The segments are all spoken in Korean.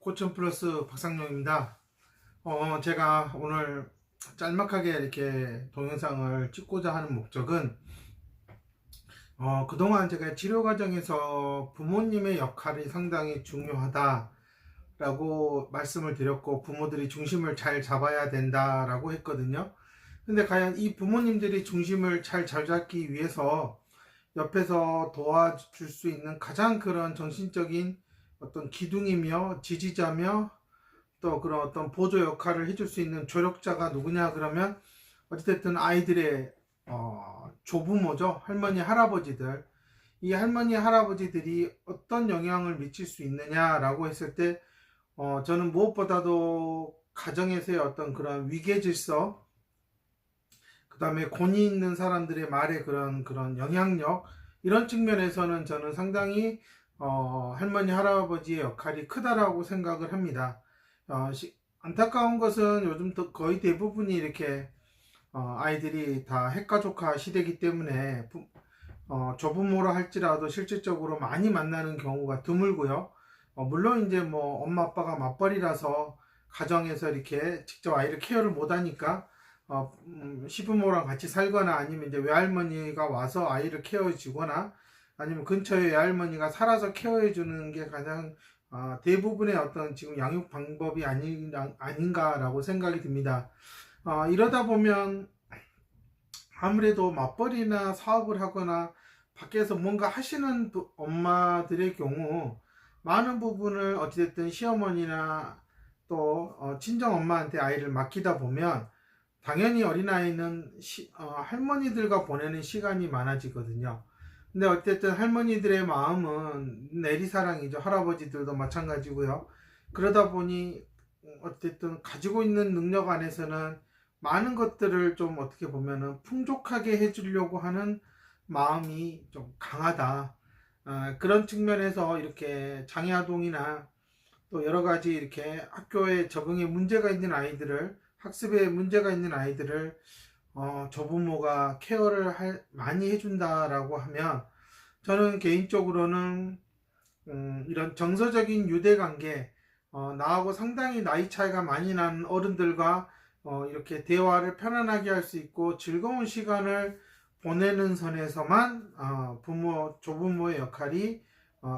고천 플러스 박상용입니다. 제가 오늘 짤막하게 이렇게 동영상을 찍고자 하는 목적은 그동안 제가 치료 과정에서 부모님의 역할이 상당히 중요하다라고 말씀을 드렸고, 부모들이 중심을 잘 잡아야 된다라고 했거든요. 근데 과연 이 부모님들이 중심을 잘 잡기 위해서 옆에서 도와줄 수 있는 가장 그런 정신적인 어떤 기둥이며 지지자며 또 그런 어떤 보조 역할을 해줄 수 있는 조력자가 누구냐 그러면, 어찌됐든 아이들의 조부모죠. 할머니 할아버지들. 이 할머니 할아버지들이 어떤 영향을 미칠 수 있느냐라고 했을 때, 저는 무엇보다도 가정에서의 어떤 그런 위계 질서, 그 다음에 권위 있는 사람들의 말에 그런 영향력, 이런 측면에서는 저는 상당히 할머니 할아버지의 역할이 크다라고 생각을 합니다. 안타까운 것은 요즘 거의 대부분이 이렇게 아이들이 다 핵가족화 시대이기 때문에 조부모라 할지라도 실질적으로 많이 만나는 경우가 드물고요. 물론 이제 뭐 엄마 아빠가 맞벌이라서 가정에서 이렇게 직접 아이를 케어를 못하니까 시부모랑 같이 살거나, 아니면 이제 외할머니가 와서 아이를 케어해 주거나, 아니면 근처에 외할머니가 살아서 케어해 주는 게 가장 대부분의 어떤 지금 양육 방법이 아닌가라고 생각이 듭니다. 이러다 보면 아무래도 맞벌이나 사업을 하거나 밖에서 뭔가 하시는 엄마들의 경우, 많은 부분을 어찌됐든 시어머니나 또 친정 엄마한테 아이를 맡기다 보면 당연히 어린아이는 할머니들과 보내는 시간이 많아지거든요. 근데 어쨌든 할머니들의 마음은 내리사랑이죠. 할아버지들도 마찬가지고요. 그러다 보니 어쨌든 가지고 있는 능력 안에서는 많은 것들을 좀 어떻게 보면은 풍족하게 해주려고 하는 마음이 좀 강하다. 그런 측면에서 이렇게 장애아동이나 또 여러 가지 이렇게 학교에 적응에 문제가 있는 아이들을, 학습에 문제가 있는 아이들을 조부모가 케어를 많이 해준다라고 하면, 저는 개인적으로는 이런 정서적인 유대관계, 나하고 상당히 나이 차이가 많이 나는 어른들과 이렇게 대화를 편안하게 할 수 있고 즐거운 시간을 보내는 선에서만 조부모의 역할이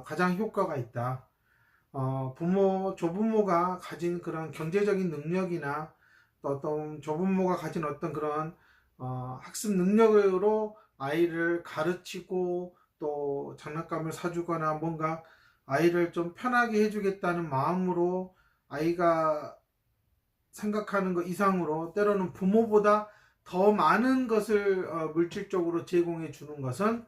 가장 효과가 있다. 조부모가 가진 그런 경제적인 능력이나 또 어떤 조부모가 가진 어떤 그런 학습 능력으로 아이를 가르치고 또 장난감을 사주거나 뭔가 아이를 좀 편하게 해주겠다는 마음으로 아이가 생각하는 것 이상으로, 때로는 부모보다 더 많은 것을 물질적으로 제공해 주는 것은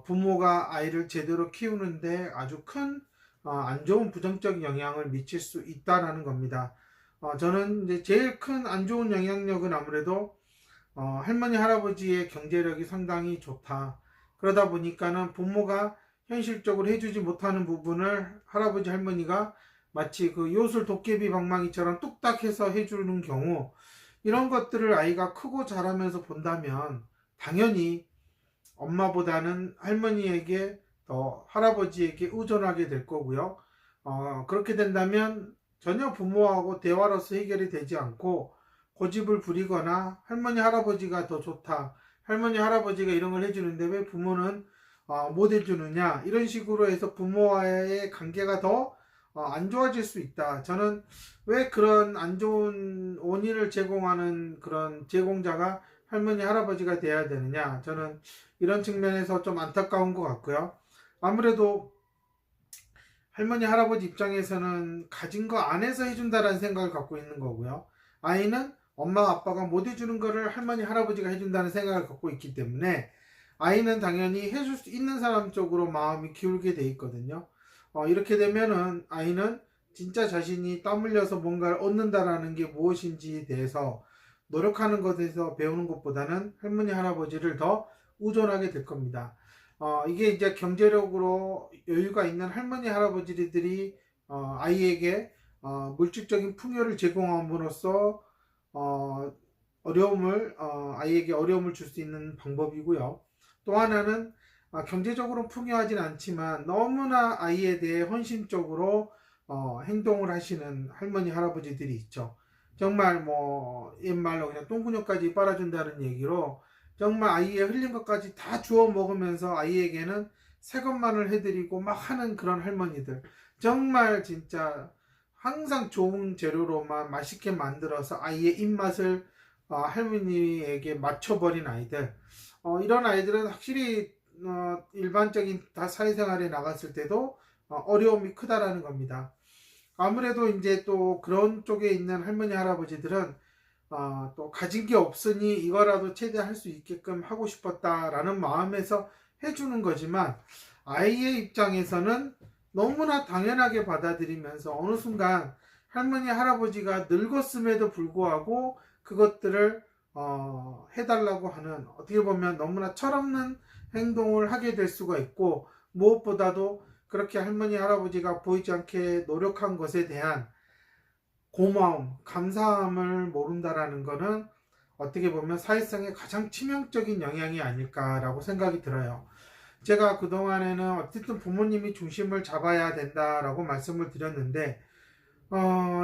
부모가 아이를 제대로 키우는데 아주 큰 안 좋은 부정적 영향을 미칠 수 있다라는 겁니다. 저는 이제 제일 큰 안 좋은 영향력은 아무래도 할머니 할아버지의 경제력이 상당히 좋다. 그러다 보니까는 부모가 현실적으로 해주지 못하는 부분을 할아버지 할머니가 마치 그 요술 도깨비 방망이처럼 뚝딱 해서 해주는 경우, 이런 것들을 아이가 크고 자라면서 본다면 당연히 엄마보다는 할머니에게 더 할아버지에게 의존하게 될 거고요. 그렇게 된다면 전혀 부모하고 대화로서 해결이 되지 않고 고집을 부리거나, 할머니 할아버지가 더 좋다, 할머니 할아버지가 이런 걸 해주는데 왜 부모는 못 해주느냐, 이런 식으로 해서 부모와의 관계가 더 안 좋아질 수 있다. 저는 왜 그런 안 좋은 원인을 제공하는 그런 제공자가 할머니 할아버지가 돼야 되느냐, 저는 이런 측면에서 좀 안타까운 것 같고요. 아무래도 할머니 할아버지 입장에서는 가진 거 안에서 해준다라는 생각을 갖고 있는 거고요. 아이는 엄마 아빠가 못 해주는 거를 할머니 할아버지가 해준다는 생각을 갖고 있기 때문에 아이는 당연히 해줄 수 있는 사람 쪽으로 마음이 기울게 돼 있거든요. 이렇게 되면은 아이는 진짜 자신이 땀 흘려서 뭔가를 얻는다라는 게 무엇인지에 대해서 노력하는 것에서 배우는 것보다는 할머니 할아버지를 더 의존하게 될 겁니다. 이게 이제 경제력으로 여유가 있는 할머니 할아버지들이 아이에게 물질적인 풍요를 제공함으로써 아이에게 어려움을 줄 수 있는 방법이고요. 또 하나는 경제적으로 풍요하진 않지만 너무나 아이에 대해 헌신적으로 행동을 하시는 할머니 할아버지들이 있죠. 정말 뭐 옛말로 그냥 똥구녕까지 빨아준다는 얘기로 정말 아이의 흘린 것까지 다 주워 먹으면서 아이에게는 새 것만을 해드리고 막 하는 그런 할머니들, 정말 진짜 항상 좋은 재료로만 맛있게 만들어서 아이의 입맛을 할머니에게 맞춰버린 아이들, 이런 아이들은 확실히 일반적인 다 사회생활에 나갔을 때도 어려움이 크다라는 겁니다. 아무래도 이제 또 그런 쪽에 있는 할머니 할아버지들은 또 가진 게 없으니 이거라도 최대할 수 있게끔 하고 싶었다라는 마음에서 해주는 거지만, 아이의 입장에서는 너무나 당연하게 받아들이면서 어느 순간 할머니 할아버지가 늙었음에도 불구하고 그것들을 해달라고 하는, 어떻게 보면 너무나 철없는 행동을 하게 될 수가 있고, 무엇보다도 그렇게 할머니 할아버지가 보이지 않게 노력한 것에 대한 고마움, 감사함을 모른다라는 것은 어떻게 보면 사회성의 가장 치명적인 영향이 아닐까라고 생각이 들어요. 제가 그동안에는 어쨌든 부모님이 중심을 잡아야 된다라고 말씀을 드렸는데,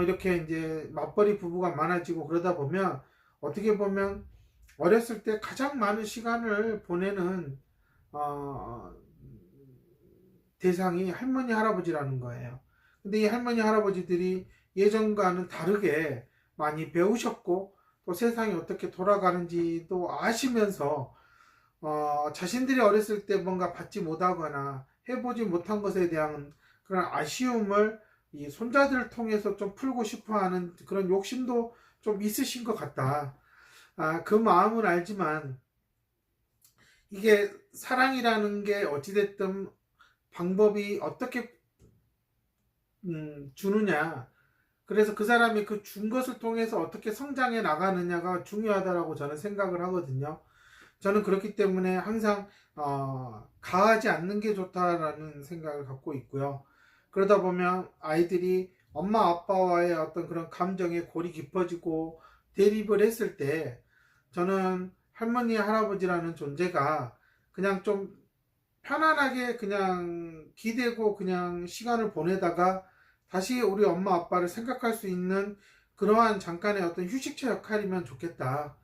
이렇게 이제 맞벌이 부부가 많아지고 그러다 보면 어떻게 보면 어렸을 때 가장 많은 시간을 보내는 대상이 할머니 할아버지라는 거예요. 근데 이 할머니 할아버지들이 예전과는 다르게 많이 배우셨고 또 세상이 어떻게 돌아가는지도 아시면서 자신들이 어렸을 때 뭔가 받지 못하거나 해보지 못한 것에 대한 그런 아쉬움을 이 손자들을 통해서 좀 풀고 싶어 하는 그런 욕심도 좀 있으신 것 같다. 그 마음은 알지만 이게 사랑이라는 게 어찌됐든 방법이 어떻게 주느냐, 그래서 그 사람이 그 준 것을 통해서 어떻게 성장해 나가느냐가 중요하다라고 저는 생각을 하거든요. 저는 그렇기 때문에 항상 가하지 않는 게 좋다라는 생각을 갖고 있고요. 그러다 보면 아이들이 엄마 아빠와의 어떤 그런 감정에 골이 깊어지고 대립을 했을 때, 저는 할머니 할아버지라는 존재가 그냥 좀 편안하게 그냥 기대고 그냥 시간을 보내다가 다시 우리 엄마 아빠를 생각할 수 있는 그러한 잠깐의 어떤 휴식처 역할이면 좋겠다.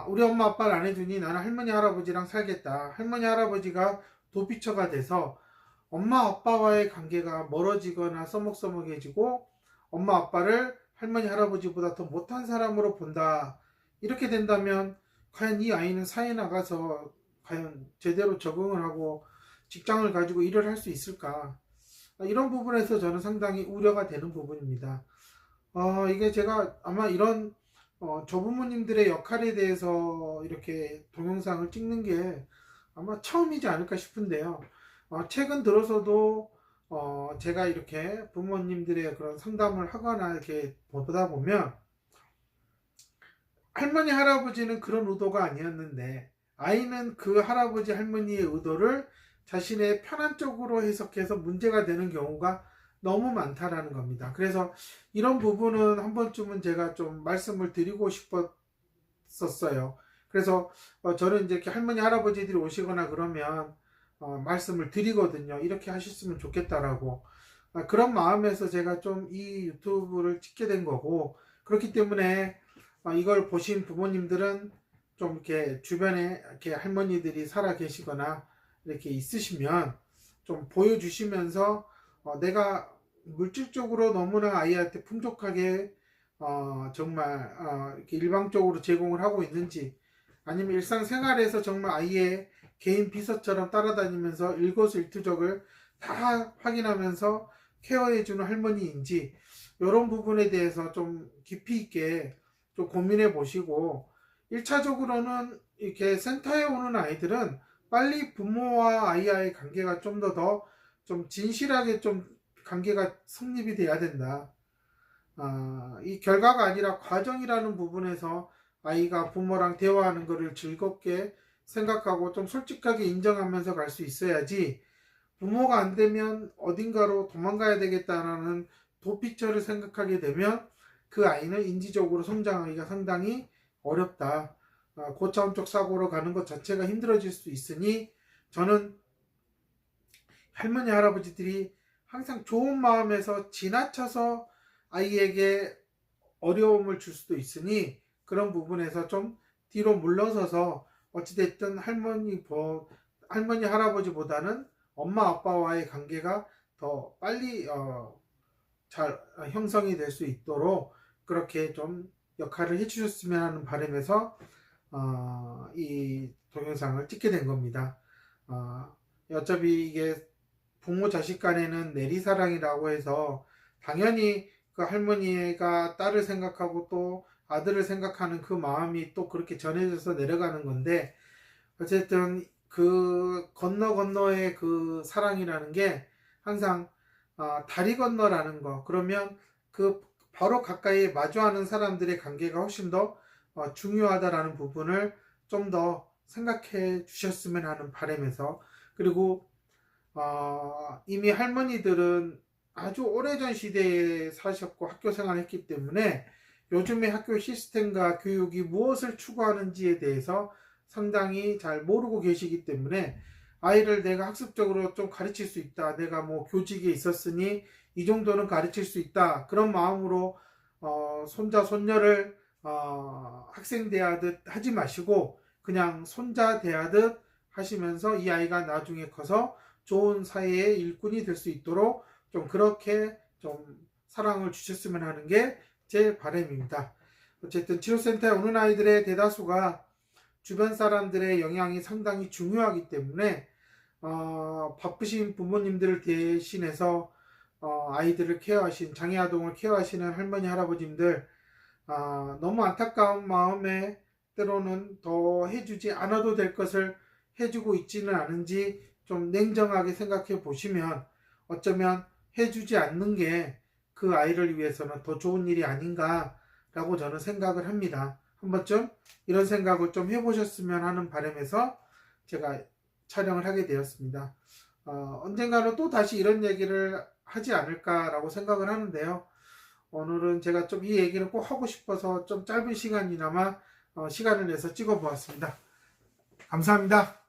우리 엄마 아빠를 안 해주니 나는 할머니 할아버지랑 살겠다. 할머니 할아버지가 도피처가 돼서 엄마 아빠와의 관계가 멀어지거나 서먹서먹해지고 엄마 아빠를 할머니 할아버지보다 더 못한 사람으로 본다. 이렇게 된다면 과연 이 아이는 사회에 나가서 과연 제대로 적응을 하고 직장을 가지고 일을 할 수 있을까? 이런 부분에서 저는 상당히 우려가 되는 부분입니다. 이게 제가 아마 이런 조부모님들의 역할에 대해서 이렇게 동영상을 찍는 게 아마 처음이지 않을까 싶은데요. 최근 들어서도 제가 이렇게 부모님들의 그런 상담을 하거나 이렇게 보다 보면 할머니 할아버지는 그런 의도가 아니었는데 아이는 그 할아버지 할머니의 의도를 자신의 편한 쪽으로 해석해서 문제가 되는 경우가 너무 많다라는 겁니다. 그래서 이런 부분은 한 번쯤은 제가 좀 말씀을 드리고 싶었었어요. 그래서 저는 이제 이렇게 할머니 할아버지들이 오시거나 그러면 말씀을 드리거든요. 이렇게 하셨으면 좋겠다라고. 그런 마음에서 제가 좀 이 유튜브를 찍게 된 거고, 그렇기 때문에 이걸 보신 부모님들은 좀 이렇게 주변에 이렇게 할머니들이 살아 계시거나 이렇게 있으시면 좀 보여주시면서 내가 물질적으로 너무나 아이한테 풍족하게 정말 이렇게 일방적으로 제공을 하고 있는지, 아니면 일상생활에서 정말 아이의 개인 비서처럼 따라다니면서 일거수일투족을 다 확인하면서 케어해주는 할머니인지, 이런 부분에 대해서 좀 깊이 있게 좀 고민해 보시고, 1차적으로는 이렇게 센터에 오는 아이들은 빨리 부모와 아이와의 관계가 좀 더 좀 진실하게 좀 관계가 성립이 돼야 된다. 이 결과가 아니라 과정이라는 부분에서 아이가 부모랑 대화하는 것을 즐겁게 생각하고 좀 솔직하게 인정하면서 갈 수 있어야지, 부모가 안 되면 어딘가로 도망가야 되겠다라는 도피처를 생각하게 되면 그 아이는 인지적으로 성장하기가 상당히 어렵다. 고차원적 사고로 가는 것 자체가 힘들어질 수 있으니, 저는 할머니 할아버지들이 항상 좋은 마음에서 지나쳐서 아이에게 어려움을 줄 수도 있으니 그런 부분에서 좀 뒤로 물러서서 어찌됐든 할머니 할아버지보다는 엄마 아빠와의 관계가 더 빨리 잘 형성이 될 수 있도록 그렇게 좀 역할을 해주셨으면 하는 바람에서 이 동영상을 찍게 된 겁니다. 어차피 이게 부모 자식 간에는 내리사랑이라고 해서 당연히 그 할머니가 딸을 생각하고 또 아들을 생각하는 그 마음이 또 그렇게 전해져서 내려가는 건데, 어쨌든 그 건너의 그 사랑이라는 게 항상 다리 건너라는 거, 그러면 그 바로 가까이 마주하는 사람들의 관계가 훨씬 더 중요하다라는 부분을 좀 더 생각해 주셨으면 하는 바람에서, 그리고 이미 할머니들은 아주 오래전 시대에 사셨고 학교 생활을 했기 때문에 요즘의 학교 시스템과 교육이 무엇을 추구하는지에 대해서 상당히 잘 모르고 계시기 때문에 아이를 내가 학습적으로 좀 가르칠 수 있다, 내가 뭐 교직에 있었으니 이 정도는 가르칠 수 있다, 그런 마음으로 손자 손녀를 학생 대하듯 하지 마시고 그냥 손자 대하듯 하시면서 이 아이가 나중에 커서 좋은 사회의 일꾼이 될 수 있도록 좀 그렇게 좀 사랑을 주셨으면 하는 게 제 바람입니다. 어쨌든 치료센터에 오는 아이들의 대다수가 주변 사람들의 영향이 상당히 중요하기 때문에 바쁘신 부모님들을 대신해서 아이들을 케어하신, 장애아동을 케어하시는 할머니 할아버님들, 너무 안타까운 마음에 때로는 더 해주지 않아도 될 것을 해주고 있지는 않은지 좀 냉정하게 생각해 보시면 어쩌면 해주지 않는 게 그 아이를 위해서는 더 좋은 일이 아닌가라고 저는 생각을 합니다. 한 번쯤 이런 생각을 좀 해보셨으면 하는 바람에서 제가 촬영을 하게 되었습니다. 언젠가는 또 다시 이런 얘기를 하지 않을까라고 생각을 하는데요. 오늘은 제가 좀 이 얘기를 꼭 하고 싶어서 좀 짧은 시간이나마 시간을 내서 찍어 보았습니다. 감사합니다.